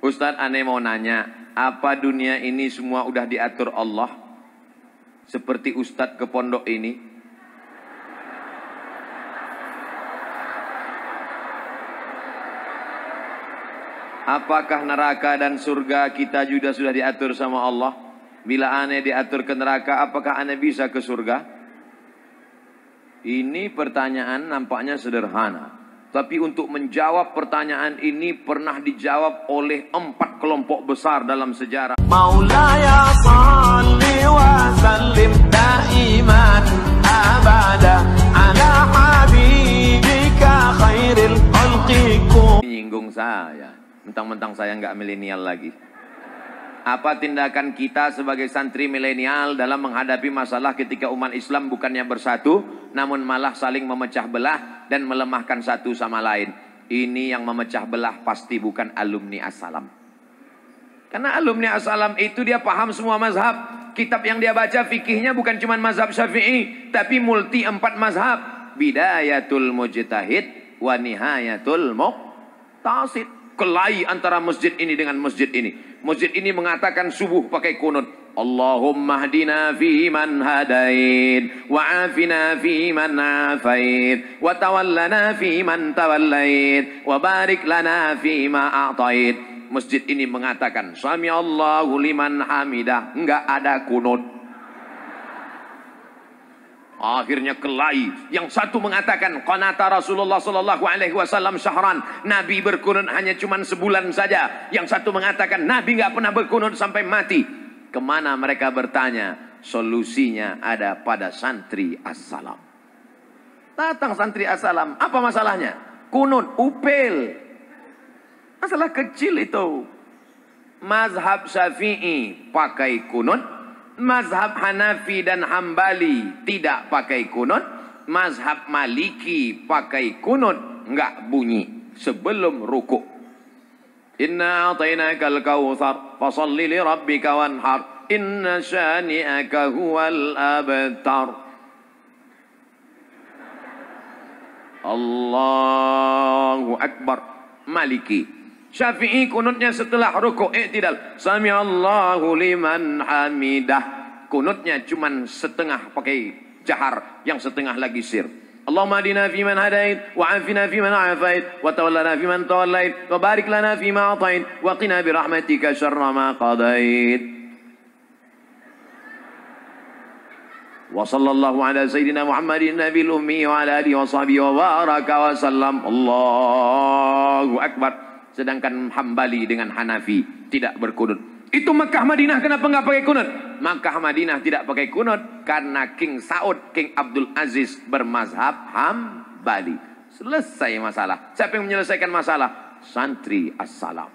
Ustadz, aneh mau nanya, apa dunia ini semua udah diatur Allah? Seperti Ustadz ke pondok ini? Apakah neraka dan surga kita juga sudah diatur sama Allah? Bila aneh diatur ke neraka, apakah aneh bisa ke surga? Ini pertanyaan nampaknya sederhana. Tapi untuk menjawab pertanyaan ini pernah dijawab oleh 4 kelompok besar dalam sejarah. Maulaya salli wa sallim daiman abada ala habibika khairil khalqikum. Menyinggung saya. Mentang-mentang saya nggak milenial lagi. Apa tindakan kita sebagai santri milenial dalam menghadapi masalah ketika umat Islam bukannya bersatu, namun malah saling memecah belah dan melemahkan satu sama lain? Ini yang memecah belah pasti bukan alumni As-Salam. Karena alumni As-Salam itu dia paham semua mazhab. Kitab yang dia baca fikihnya bukan cuma mazhab Syafi'i, tapi multi 4 mazhab. Bidayatul Mujtahid wa Nihayatul Muqtasid. Kelahi antara masjid ini dengan masjid ini. Masjid ini mengatakan subuh pakai kunut. Allahumma hdina fi man hadait, wa afina fi man afait, wa tawallana fi man tawallait, wa barik lana fi ma a'tait. Masjid ini mengatakan sami Allahu liman hamidah, enggak ada kunut. Akhirnya kelahi. Yang satu mengatakan qanata Rasulullah sallallahu alaihi wasallam syahran, Nabi berkunut hanya cuma sebulan saja. Yang satu mengatakan Nabi enggak pernah berkunut sampai mati. Kemana mereka bertanya? Solusinya ada pada santri As-Salam. Datang santri As-Salam, apa masalahnya? Kunut, upil. Masalah kecil itu. Mazhab Syafi'i pakai kunut, mazhab Hanafi dan Hambali tidak pakai kunut, mazhab Maliki pakai kunut, enggak bunyi sebelum rukuk. Inna a'tainakal kautsar fasholli li rabbika wanhar inna syani'aka huwal abtar. Allahu akbar. Maliki. Syafi'i kunutnya setelah rukuk i'tidal. Sami Allahu liman hamidah. Kunutnya cuman setengah pakai jahar, yang setengah lagi sir. Allahumma hadina fi man hadait, wa afina fi man afait, wa tawallana fi man tawallait, wa barik lana fi ma atait, wa qina bi rahmatika syarra ma qadait. Wa sallallahu ala sayyidina Muhammadin nabil ummi wa ala alihi wa sahbihi wa baraka wa sallam. Allahu akbar. Sedangkan Hambali dengan Hanafi tidak berkunut. Itu Makkah Madinah kenapa nggak pakai kunut? Makkah Madinah tidak pakai kunut karena King Saud, King Abdul Aziz bermazhab Hambali. Selesai masalah. Siapa yang menyelesaikan masalah? Santri As-Salam.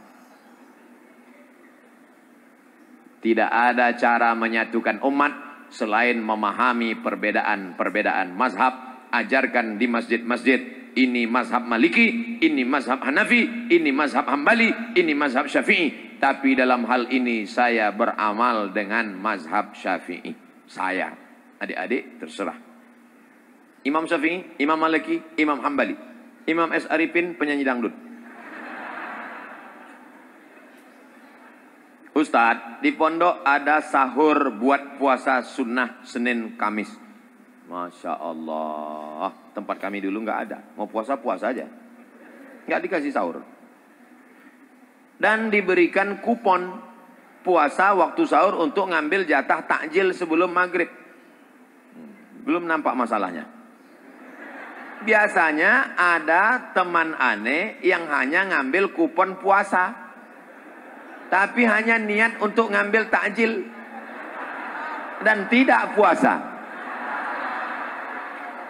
Tidak ada cara menyatukan umat selain memahami perbedaan-perbedaan mazhab. Ajarkan di masjid-masjid. Ini mazhab Maliki, ini mazhab Hanafi, ini mazhab Hambali, ini mazhab Syafi'i. Tapi dalam hal ini saya beramal dengan mazhab Syafi'i. Saya, adik-adik terserah. Imam Syafi'i, Imam Maliki, Imam Hambali. Imam S. Arifin penyanyi dangdut. Ustadz, di pondok ada sahur buat puasa sunnah Senin Kamis. Masya Allah. Tempat kami dulu nggak ada. Mau puasa-puasa aja. Nggak dikasih sahur. Dan diberikan kupon puasa waktu sahur untuk ngambil jatah takjil sebelum maghrib. Belum nampak masalahnya. Biasanya ada teman aneh yang hanya ngambil kupon puasa. Tapi hanya niat untuk ngambil takjil. Dan tidak puasa.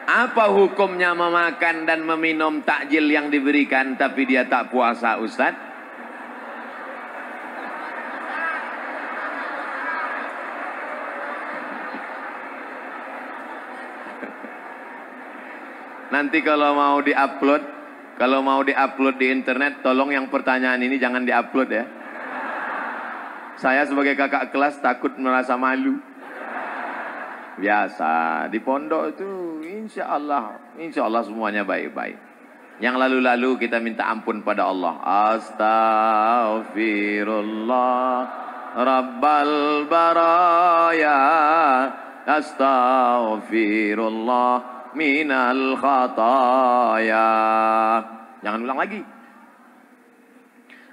Apa hukumnya memakan dan meminum takjil yang diberikan tapi dia tak puasa, Ustaz? Nanti kalau mau diupload di internet, tolong yang pertanyaan ini jangan diupload ya. Saya sebagai kakak kelas takut merasa malu. Biasa di pondok itu insya Allah semuanya baik-baik. Yang lalu-lalu kita minta ampun pada Allah. Astaghfirullah Rabbal baraya, astaghfirullah minal khataya. Jangan ulang lagi.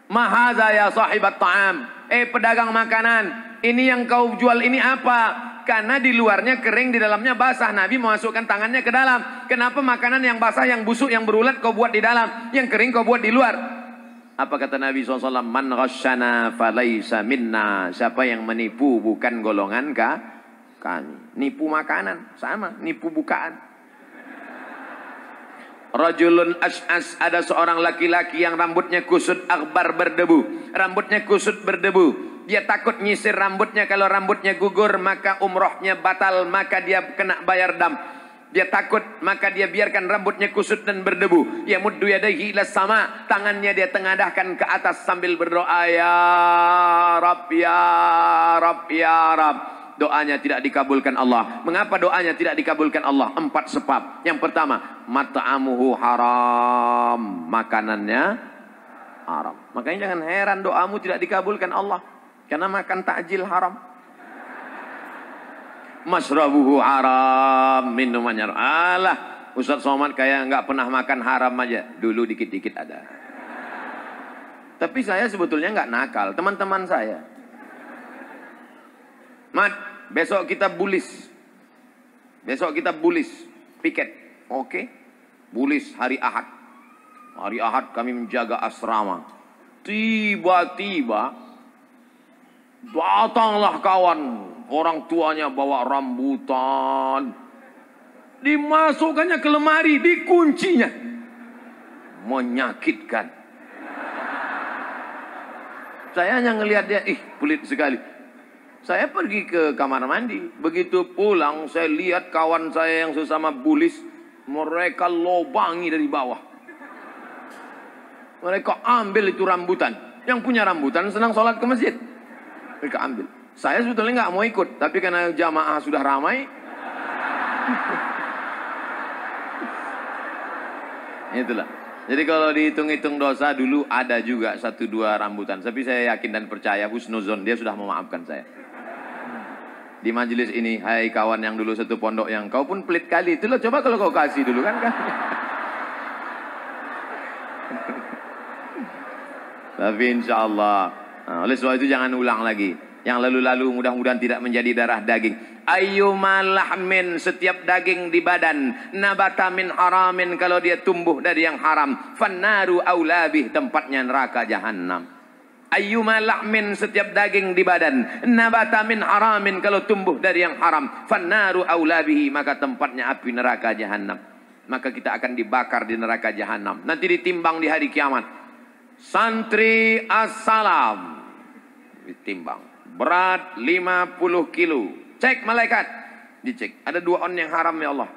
Mahaza ya sahibat ta'am. Pedagang makanan, ini yang kau jual ini apa? Karena di luarnya kering, di dalamnya basah. Nabi memasukkan tangannya ke dalam. Kenapa makanan yang basah, yang busuk, yang berulat kau buat di dalam, yang kering kau buat di luar? Apa kata Nabi SAW? Man ghasyana falaysa minna. Siapa yang menipu bukan golongan kami. Nipu makanan sama, nipu bukaan. Rajulun as'as, ada seorang laki-laki yang rambutnya kusut akbar berdebu. Rambutnya kusut berdebu. Dia takut nyisir rambutnya, kalau rambutnya gugur maka umrohnya batal, maka dia kena bayar dam. Dia takut, maka dia biarkan rambutnya kusut dan berdebu. Ya muddu yadayhi ila sama, tangannya dia tengadahkan ke atas sambil berdoa, ya Rabb, ya Rabb, ya Rabb. Doanya tidak dikabulkan Allah. Mengapa doanya tidak dikabulkan Allah? 4 sebab. Yang pertama, mat'amuhu haram, makanannya haram. Makanya jangan heran doamu tidak dikabulkan Allah, karena makan takjil haram. Masrabuhu haram, minumannya haram. Alah, Ustaz Somad kayak nggak pernah makan haram aja. Dulu dikit-dikit ada. Tapi saya sebetulnya nggak nakal, teman-teman saya. Mat, besok kita bulis. Besok kita bulis, piket. Oke? Bulis hari Ahad. Hari Ahad kami menjaga asrama. Tiba-tiba datanglah kawan, orang tuanya bawa rambutan, dimasukkannya ke lemari, dikuncinya. Menyakitkan. Saya hanya ngelihat dia, pelit sekali. Saya pergi ke kamar mandi, begitu pulang saya lihat kawan saya yang sesama bulis, mereka lobangi dari bawah. Mereka ambil itu rambutan. Yang punya rambutan senang sholat ke masjid, mereka ambil. Saya sebetulnya nggak mau ikut, tapi karena jamaah sudah ramai, itulah. Jadi kalau dihitung-hitung dosa dulu ada juga 1-2 rambutan. Tapi saya yakin dan percaya husnuzon dia sudah memaafkan saya. Di majelis ini, hai kawan yang dulu satu pondok yang kau pun pelit kali, itu loh, coba kalau kau kasih dulu kan. Tapi insya Allah, oleh sebab itu jangan ulang lagi. Yang lalu-lalu mudah-mudahan tidak menjadi darah daging. Ayyuma lahmin, setiap daging di badan, nabata min haramin, kalau dia tumbuh dari yang haram, fannaru aulabih, tempatnya neraka jahanam. Ayyuma lahmin, setiap daging di badan, nabata min haramin, kalau tumbuh dari yang haram, fannaru aulabihi, maka tempatnya api neraka jahanam. Maka kita akan dibakar di neraka jahanam. Nanti ditimbang di hari kiamat. Santri as-salam ditimbang, berat 50 kilo. Cek malaikat, dicek, ada 2 on yang haram ya Allah.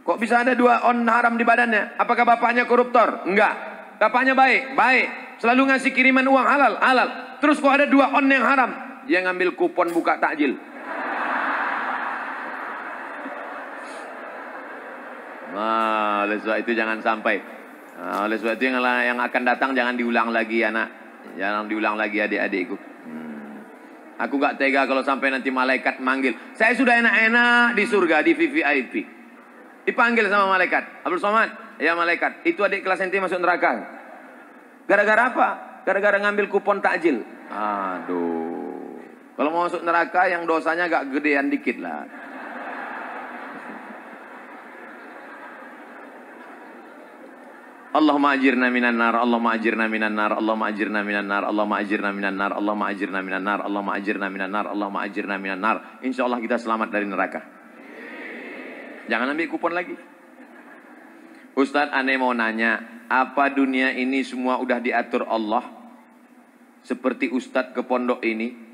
Kok bisa ada 2 on haram di badannya? Apakah bapaknya koruptor? Enggak. Bapaknya baik? Baik. Selalu ngasih kiriman uang halal? Halal. Terus kok ada 2 on yang haram? Dia ngambil kupon buka takjil. Nah, oleh sebab itu jangan sampai. Oleh sebab itu yang akan datang jangan diulang lagi anak. Jangan diulang lagi adik-adikku. Aku gak tega kalau sampai nanti malaikat manggil. Saya sudah enak-enak di surga, di VVIP. Dipanggil sama malaikat. Abdul Somad, ya malaikat, itu adik kelas ente masuk neraka. Gara-gara apa? Gara-gara ngambil kupon takjil. Aduh. Kalau mau masuk neraka yang dosanya agak gedean dikit lah. Allahumma ajirna minan nar, Allahumma ajirna minan nar, Allahumma ajirna minan nar, Allahumma ajirna minan nar, Allahumma ajirna minan nar, Allahumma ajirna minan nar, Allahumma ajirna minan nar. Insyaallah kita selamat dari neraka. Jangan ambil kupon lagi. Ustaz, aneh mau nanya, apa dunia ini semua udah diatur Allah? Seperti Ustaz ke pondok ini?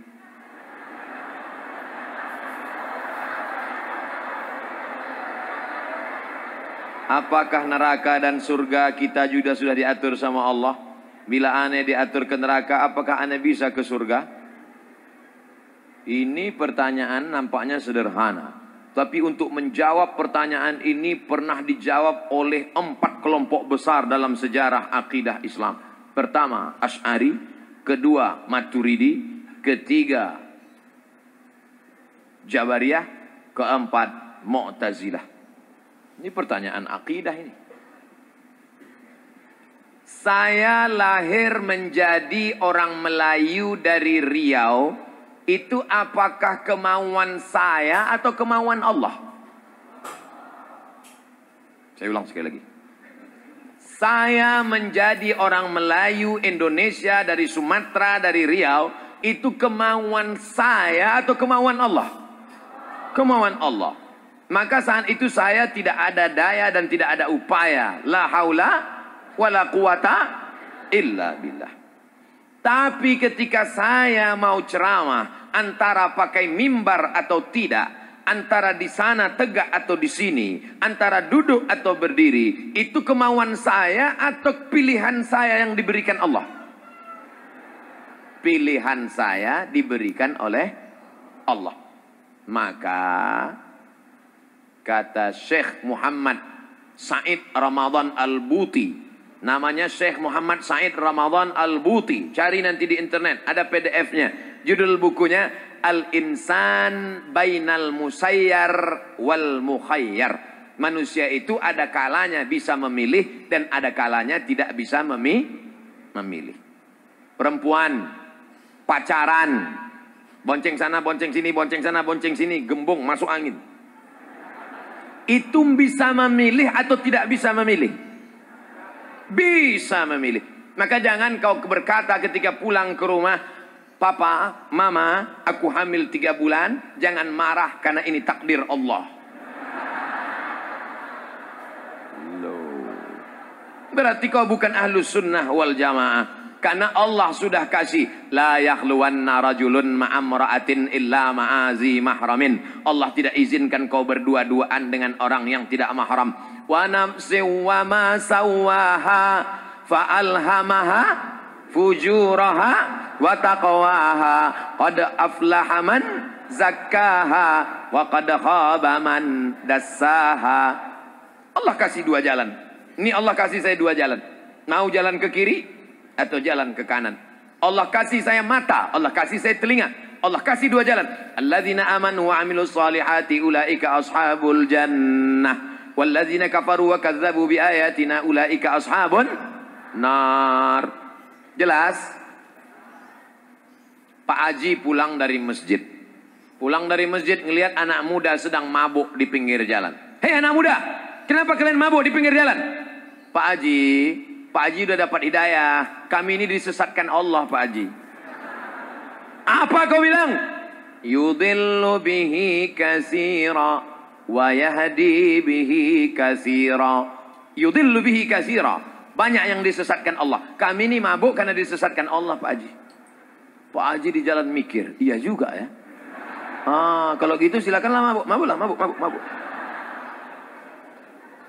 Apakah neraka dan surga kita juga sudah diatur sama Allah? Bila aneh diatur ke neraka, apakah aneh bisa ke surga? Ini pertanyaan nampaknya sederhana. Tapi untuk menjawab pertanyaan ini pernah dijawab oleh 4 kelompok besar dalam sejarah akidah Islam. Pertama, Asy'ari. Kedua, Maturidi. Ketiga, Jabariyah. Keempat, Mu'tazilah. Ini pertanyaan akidah ini. Saya lahir menjadi orang Melayu dari Riau. Itu apakah kemauan saya atau kemauan Allah? Saya ulang sekali lagi. Saya menjadi orang Melayu Indonesia dari Sumatera, dari Riau. Itu kemauan saya atau kemauan Allah? Kemauan Allah. Maka saat itu saya tidak ada daya dan tidak ada upaya. La haula wala quwata illa billah. Tapi ketika saya mau ceramah, antara pakai mimbar atau tidak, antara di sana tegak atau di sini, antara duduk atau berdiri, itu kemauan saya atau pilihan saya yang diberikan Allah? Pilihan saya diberikan oleh Allah. Maka kata Syekh Muhammad Said Ramadan Al-Buti, namanya Syekh Muhammad Said Ramadan Al-Buti. Cari nanti di internet, ada PDF-nya. Judul bukunya Al-Insan Bainal Musayyar wal Mukhayyar. Manusia itu ada kalanya bisa memilih dan ada kalanya tidak bisa memilih. Perempuan pacaran, bonceng sana, bonceng sini, bonceng sana, bonceng sini, gembung masuk angin. Itu bisa memilih atau tidak bisa memilih? Bisa memilih. Maka jangan kau berkata ketika pulang ke rumah, Papa, Mama, aku hamil 3 bulan. Jangan marah karena ini takdir Allah. Loh. Berarti kau bukan ahlus sunnah wal jamaah. Karena Allah sudah kasih, la yakhluwanna rajulun ma'amra'atin illa ma'azi mahramin. Allah tidak izinkan kau berdua-duaan dengan orang yang tidak mahram. Wa nafsin wa ma sawwaha fa'alhamaha fujuraha wa taqwaha qad aflaha man zakkaha wa qad khaba man dassaha. Allah kasih 2 jalan. Ini Allah kasih saya 2 jalan. Mau jalan ke kiri atau jalan ke kanan. Allah kasih saya mata, Allah kasih saya telinga. Allah kasih 2 jalan. Alladzina amanu wa amilus solihati ulaika ashabul jannah. Walladzina kafaru wa kadzabu bi ayatina ulaika ashabun nar. Jelas? Pak Haji pulang dari masjid. Pulang dari masjid ngelihat anak muda sedang mabuk di pinggir jalan. Hei anak muda, kenapa kalian mabuk di pinggir jalan? Pak Haji udah dapat hidayah. Kami ini disesatkan Allah, Pak Haji. Apa kau bilang? Yudhillu bihi katsira wa yahdi bihi katsira. Yudhillu bihi katsira. Banyak yang disesatkan Allah. Kami ini mabuk karena disesatkan Allah, Pak Haji. Pak Haji di jalan mikir, iya juga ya. Kalau gitu silakanlah mabuk.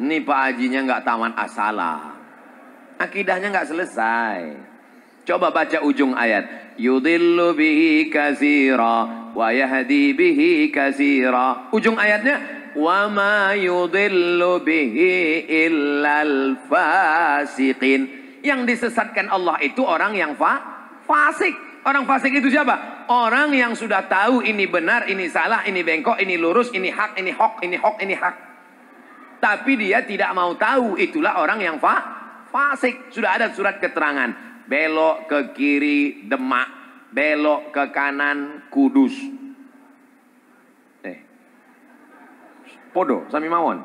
Ini Pak Hajinya nggak taman asalah. Akidahnya nggak selesai. Coba baca ujung ayat. Yudhillu bihi katsira wa yahdi bihi katsira. Ujung ayatnya, wa ma yudhillu bihi illal fasiqin. Yang disesatkan Allah itu orang yang fasik. Orang fasik itu siapa? Orang yang sudah tahu ini benar, ini salah, ini bengkok, ini lurus, ini hak, ini hok, ini hok, ini hak. Tapi dia tidak mau tahu. Itulah orang yang fasik. Sudah ada surat keterangan. Belok ke kiri Demak, belok ke kanan Kudus. Podo sami mawon.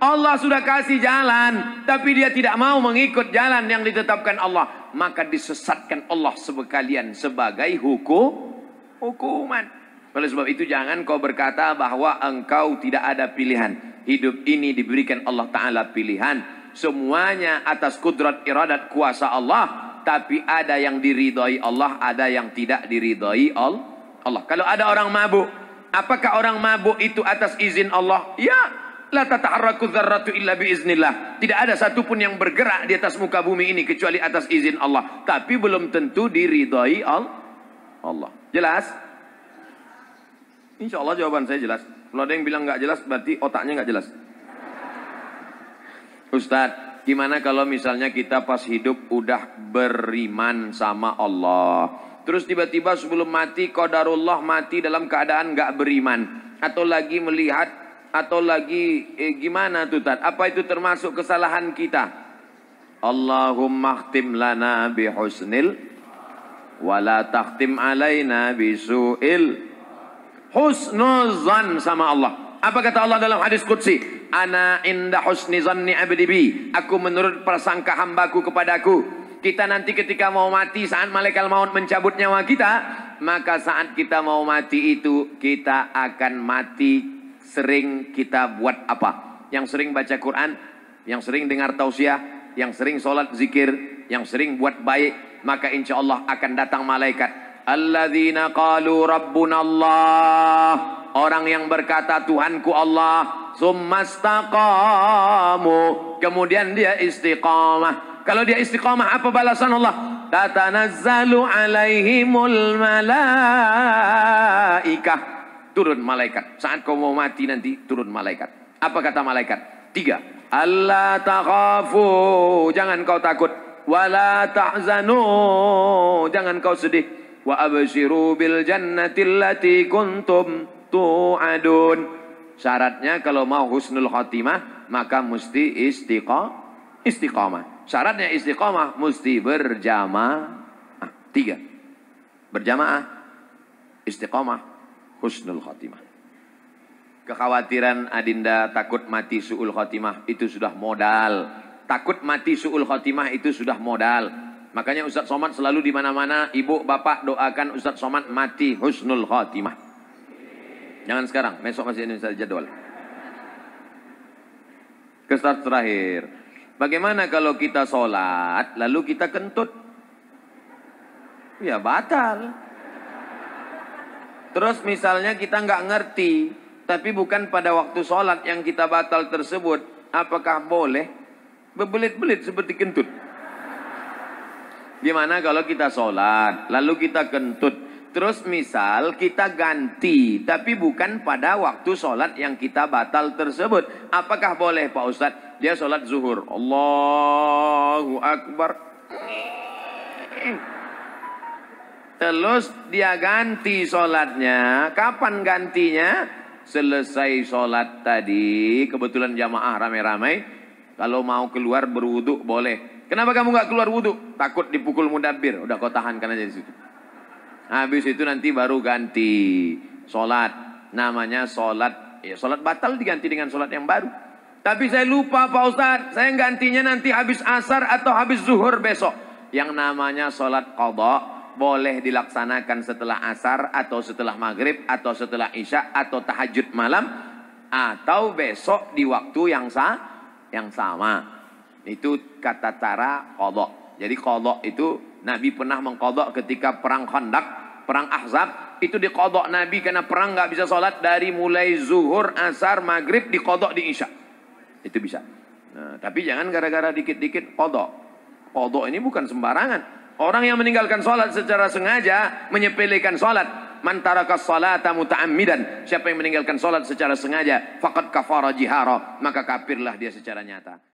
Allah sudah kasih jalan, tapi dia tidak mau mengikut jalan yang ditetapkan Allah. Maka disesatkan Allah sekalian sebagai hukuman. Oleh sebab itu jangan kau berkata bahwa engkau tidak ada pilihan. Hidup ini diberikan Allah Ta'ala pilihan. Semuanya atas kudrat iradat kuasa Allah. Tapi ada yang diridhai Allah, ada yang tidak diridhai Allah. Kalau ada orang mabuk, apakah orang mabuk itu atas izin Allah? Ya. La tata'arraku dzarratu illa biiznillah. Tidak ada satupun yang bergerak di atas muka bumi ini kecuali atas izin Allah. Tapi belum tentu diridhai Allah. Jelas? Insya Allah jawaban saya jelas. Kalau ada yang bilang nggak jelas, berarti otaknya nggak jelas. Ustadz, gimana kalau misalnya kita pas hidup udah beriman sama Allah, terus tiba-tiba sebelum mati, qadarullah mati dalam keadaan nggak beriman, atau lagi melihat, atau lagi gimana tuh Tad? Apa itu termasuk kesalahan kita? Allahumma khtim lana bihusnil, wala takhtim alaina bisu'il. Husnuzan sama Allah. Apa kata Allah dalam hadis qudsi? Ana inda husni zanni abdi bi. Aku menurut prasangka hambaku kepadaku. Kita nanti ketika mau mati, saat malaikat maut mencabut nyawa kita, maka saat kita mau mati itu, kita akan mati. Sering kita buat apa? Yang sering baca Quran, yang sering dengar tausiah, yang sering sholat zikir, yang sering buat baik, maka insya Allah akan datang malaikat. Alladzina qalu rabbuna Allah, orang yang berkata Tuhanku Allah, summastaqamu, kemudian dia istiqamah. Kalau dia istiqamah, apa balasan Allah? Tatanazzalu alaihimul malaikah, turun malaikat. Saat kau mau mati nanti turun malaikat. Apa kata malaikat? 3. Allah takhafu, jangan kau takut. Wala tahzanu, jangan kau sedih. Wa abshiru bil jannati allati kuntum tu'adun. Syaratnya kalau mau husnul khatimah, maka mesti istiqamah. Syaratnya istiqamah mesti berjamaah. 3. Berjamaah, istiqamah, husnul khatimah. Kekhawatiran adinda takut mati su'ul khatimah itu sudah modal. Takut mati su'ul khatimah itu sudah modal. Makanya Ustadz Somad selalu di mana-mana, ibu bapak doakan Ustadz Somad mati husnul khatimah. Jangan sekarang, besok masih ada jadwal. Kesan terakhir, bagaimana kalau kita sholat lalu kita kentut? Ya batal. Terus misalnya kita nggak ngerti, tapi bukan pada waktu sholat yang kita batal tersebut, apakah boleh berbelit-belit seperti kentut? Gimana kalau kita sholat, lalu kita kentut, terus misal kita ganti, tapi bukan pada waktu sholat yang kita batal tersebut. Apakah boleh Pak Ustadz? Dia sholat zuhur, Allahu Akbar, terus dia ganti sholatnya. Kapan gantinya? Selesai sholat tadi, kebetulan jamaah ramai-ramai, kalau mau keluar berwudu boleh. Kenapa kamu nggak keluar wudu? Takut dipukul mudabbir. Udah kau tahankan aja di situ. Habis itu nanti baru ganti sholat. Namanya sholat, ya sholat batal diganti dengan sholat yang baru. Tapi saya lupa Pak Ustadz, saya gantinya nanti habis asar atau habis zuhur besok. Yang namanya sholat qadha boleh dilaksanakan setelah asar atau setelah maghrib atau setelah isya atau tahajud malam atau besok di waktu yang sama. Itu kata cara qadha. Jadi qadha itu Nabi pernah mengqadha ketika perang Khandaq, perang Ahzab, itu diqadha Nabi karena perang nggak bisa sholat dari mulai zuhur, asar, maghrib diqadha di isya. Itu bisa. Nah, tapi jangan gara-gara dikit-dikit qadha. Qadha ini bukan sembarangan. Orang yang meninggalkan sholat secara sengaja menyepelekan sholat. Man tarakas salata muta'ammidan. Siapa yang meninggalkan sholat secara sengaja, faqad kafara jihara, maka kafirlah dia secara nyata.